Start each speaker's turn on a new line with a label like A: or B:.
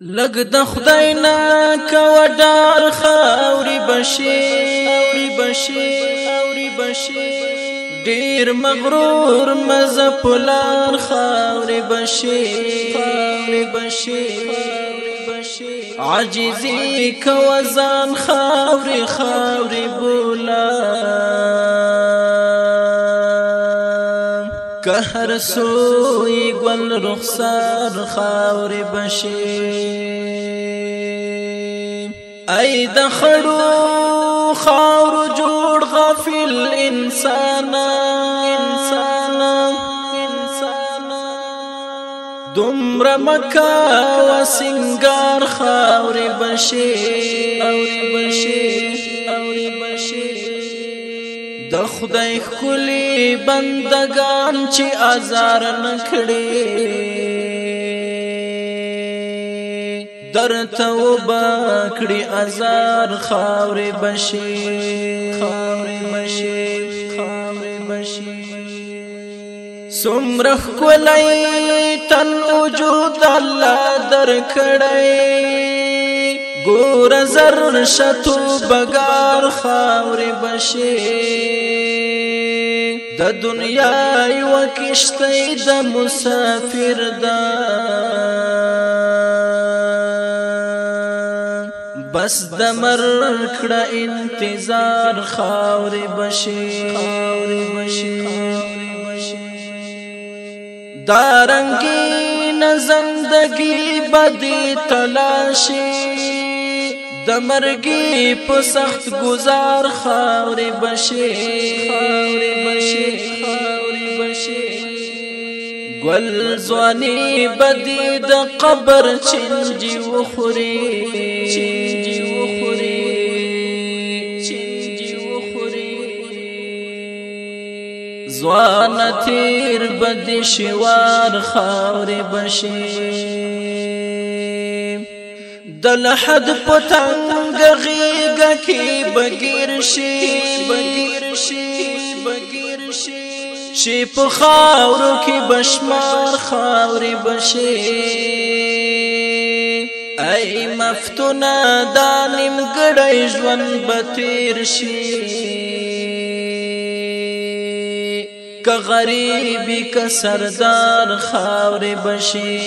A: لګ د خدای نه کو ډار خاوري بشي ډیر مغرور مزه پلار خاوري بشي عاجزي کو ځان خاوري بولا كهر سوي گل رخسار خاوري بشي اي دخلو خاور جوړ غافل انسان دمر مكا وسنگار خاوري بشي د خدای کلی بندگان چې آزار نکړي درته وبکړي آزار خاوري بشي سمرخ کلی تن وجود الله درکړي ګور زر شتو بګار خاوري بشي د دنیا یو کشته د مسافر دا بس د مرکړه انتظار خاوري بشي دارنګي زندگی بدی تلاشي د مرګي په سخت گزار خاوري بشي گل ځواني بدی د قبر چنجي وخوري زوان تیر بدی شوار خاوري بشي دل حد پتنگ غیگا کی بگیر شی شی په خاورو کی بشمار خاوري بشي ای مفتونا دانم گڑای ژوند بتیر شي که غریبی که سردار خاوري بشي